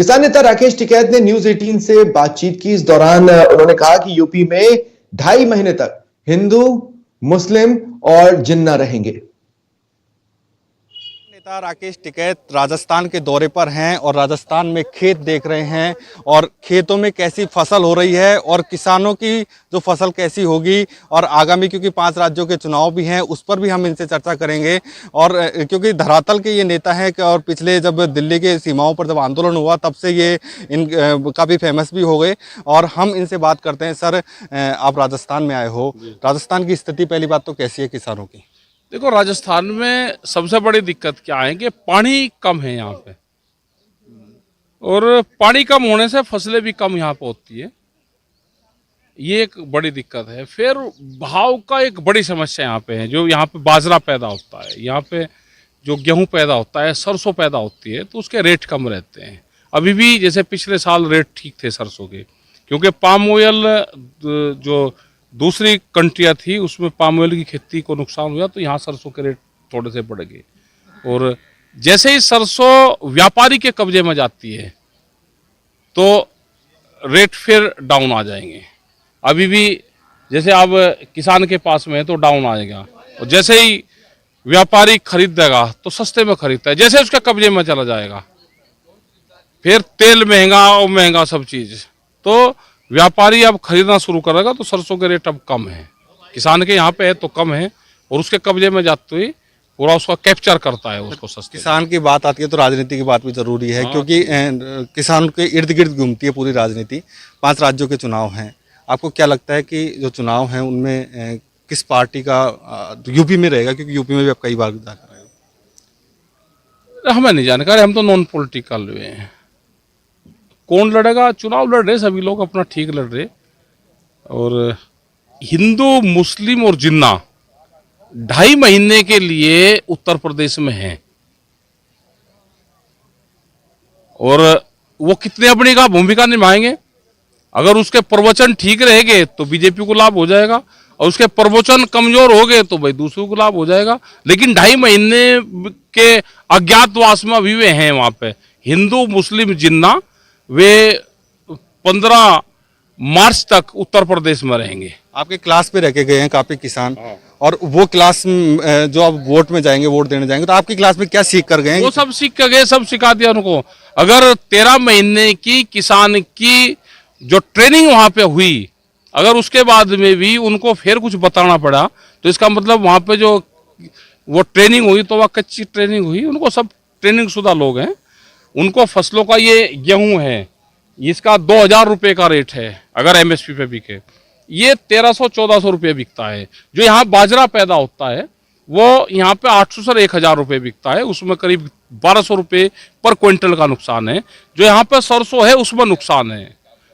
किसान नेता राकेश टिकैत ने न्यूज 18 से बातचीत की। इस दौरान उन्होंने कहा कि यूपी में 2.5 महीने तक हिंदू, मुस्लिम और जिन्ना रहेंगे। नेता राकेश टिकैत राजस्थान के दौरे पर हैं और राजस्थान में खेत देख रहे हैं और खेतों में कैसी फसल हो रही है और किसानों की जो फसल कैसी होगी और आगामी, क्योंकि 5 राज्यों के चुनाव भी हैं, उस पर भी हम इनसे चर्चा करेंगे। और क्योंकि धरातल के ये नेता हैं और पिछले जब दिल्ली के सीमाओं पर जब आंदोलन हुआ तब से ये काफ़ी फेमस भी हो गए और हम इनसे बात करते हैं। सर, आप राजस्थान में आए हो, राजस्थान की स्थिति पहली बात तो कैसी है किसानों की? देखो, राजस्थान में सबसे बड़ी दिक्कत क्या है कि पानी कम है यहाँ पे, और पानी कम होने से फसलें भी कम यहाँ पे होती है। ये एक बड़ी दिक्कत है। फिर भाव का एक बड़ी समस्या यहाँ पे है। जो यहाँ पे बाजरा पैदा होता है, यहाँ पे जो गेहूं पैदा होता है, सरसों पैदा होती है, तो उसके रेट कम रहते हैं। अभी भी जैसे पिछले साल रेट ठीक थे सरसों के, क्योंकि पाम ऑयल जो दूसरी कंट्रियाँ थी उसमें पाम ऑयल की खेती को नुकसान हुआ, तो यहाँ सरसों के रेट थोड़े से बढ़ गए। और जैसे ही सरसों व्यापारी के कब्जे में जाती है तो रेट फिर डाउन आ जाएंगे। अभी भी जैसे अब किसान के पास में है तो डाउन आएगा, और जैसे ही व्यापारी खरीदेगा तो सस्ते में खरीदता है। जैसे उसके कब्जे में चला जाएगा फिर तेल महंगा और महंगा सब चीज़, तो व्यापारी अब खरीदना शुरू करेगा। तो सरसों के रेट अब कम है, किसान के यहाँ पे है तो कम है, और उसके कब्जे में जाते हुए पूरा उसका कैप्चर करता है उसको सस्ते। किसान की बात आती है तो राजनीति की बात भी जरूरी है। हाँ। क्योंकि किसान के इर्द गिर्द घूमती है पूरी राजनीति। 5 राज्यों के चुनाव हैं, आपको क्या लगता है कि जो चुनाव हैं उनमें किस पार्टी का यूपी में रहेगा? क्योंकि यूपी में भी आप कई बार जा कर रहे हो। हमें नहीं जानकारी, हम तो नॉन पॉलिटिकल हुए हैं। कौन लड़ेगा? चुनाव लड़ रहे सभी लोग, अपना ठीक लड़ रहे। और हिंदू, मुस्लिम और जिन्ना 2.5 महीने के लिए उत्तर प्रदेश में हैं, और वो कितने अपनी का भूमिका निभाएंगे। अगर उसके प्रवचन ठीक रहेंगे तो बीजेपी को लाभ हो जाएगा, और उसके प्रवचन कमजोर हो गए तो भाई दूसरों को लाभ हो जाएगा। लेकिन 2.5 महीने के अज्ञातवास में अभी वे हैं वहां पे, हिंदू, मुस्लिम, जिन्ना। वे 15 मार्च तक उत्तर प्रदेश में रहेंगे। आपके क्लास पे रह के गए हैं काफी किसान, और वो क्लास जो आप वोट में जाएंगे, वोट देने जाएंगे, तो आपकी क्लास में क्या सीख कर गए हैं? वो सब सीख कर गए, सब सिखा दिया उनको। अगर 13 महीने की किसान की जो ट्रेनिंग वहां पे हुई, अगर उसके बाद में भी उनको फिर कुछ बताना पड़ा, तो इसका मतलब वहां पे जो वो ट्रेनिंग हुई तो वह कच्ची ट्रेनिंग हुई। उनको सब ट्रेनिंग शुदा लोग हैं। उनको फसलों का, ये गेहूं है, इसका 2000 रुपये का रेट है अगर एमएसपी पे बिके, ये 1300-1400 रुपये बिकता है। जो यहाँ बाजरा पैदा होता है वो यहाँ पे 800 से 1000 रुपये बिकता है, उसमें करीब 1200 रुपये पर क्विंटल का नुकसान है। जो यहाँ पे सरसों है उसमें नुकसान है।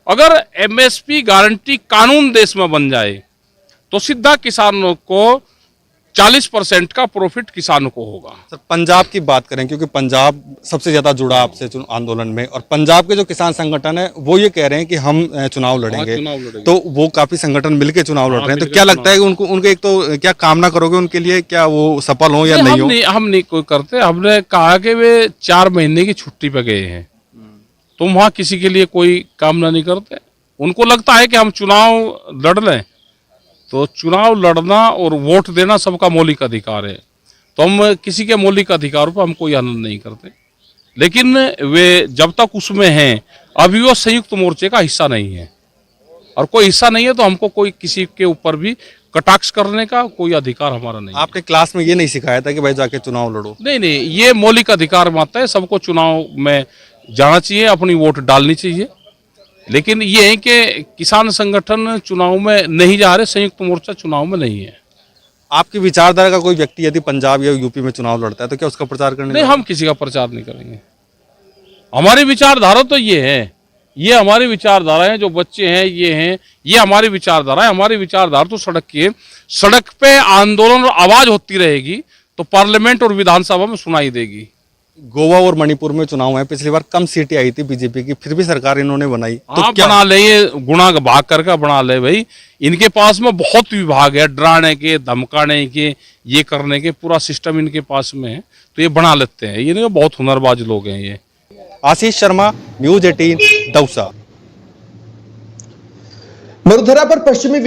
अगर एमएसपी गारंटी कानून देश में बन जाए तो सीधा किसानों को 40% का प्रॉफिट किसानों को होगा। सर, पंजाब की बात करें, क्योंकि पंजाब सबसे ज्यादा जुड़ा आपसे आंदोलन में, और पंजाब के जो किसान संगठन है वो ये कह रहे हैं कि हम चुनाव लड़ेंगे। तो वो काफी संगठन मिलके चुनाव लड़ रहे हैं, तो क्या लगता है कि उनके एक तो क्या कामना करोगे उनके लिए, क्या वो सफल हो या नहीं हो? हम नहीं कोई करते। हमने कहा कि वे 4 महीने की छुट्टी पे गए हैं, तुम वहां किसी के लिए कोई कामना नहीं करते। उनको लगता है कि हम चुनाव लड़ लें, तो चुनाव लड़ना और वोट देना सबका मौलिक अधिकार है, तो हम किसी के मौलिक अधिकारों पर हम कोई आनंद नहीं करते। लेकिन वे जब तक उसमें हैं, अभी वो संयुक्त मोर्चे का हिस्सा नहीं है, और कोई हिस्सा नहीं है तो हमको कोई किसी के ऊपर भी कटाक्ष करने का कोई अधिकार हमारा नहीं। आपने क्लास में ये नहीं सिखाया था कि भाई जाके चुनाव लड़ो? नहीं, ये मौलिक अधिकार मानता है, सबको चुनाव में जाना चाहिए, अपनी वोट डालनी चाहिए। लेकिन ये है कि किसान संगठन चुनाव में नहीं जा रहे, संयुक्त मोर्चा चुनाव में नहीं है। आपकी विचारधारा का कोई व्यक्ति यदि पंजाब या यूपी में चुनाव लड़ता है तो क्या उसका प्रचार करने? नहीं, हम किसी का प्रचार नहीं करेंगे। हमारी विचारधारा तो ये है, ये हमारी विचारधारा है। जो बच्चे हैं ये हैं, ये हमारी विचारधारा है। हमारी विचारधारा तो सड़क की है। सड़क पे आंदोलन और आवाज होती रहेगी तो पार्लियामेंट और विधानसभा में सुनाई देगी। गोवा और मणिपुर में चुनाव है, पिछली बार कम सीटें आई थी बीजेपी की, फिर भी सरकार इन्होंने बनाई। तो क्या बना ले, ये गुणा भाग करके बना ले भाई। इनके पास में बहुत विभाग है, डराने के, धमकाने के, ये करने के, पूरा सिस्टम इनके पास में है, तो ये बना लेते हैं। ये बहुत हुनरबाज लोग हैं ये। आशीष शर्मा, न्यूज 18 दौसा। मरुधरा पर पश्चिमी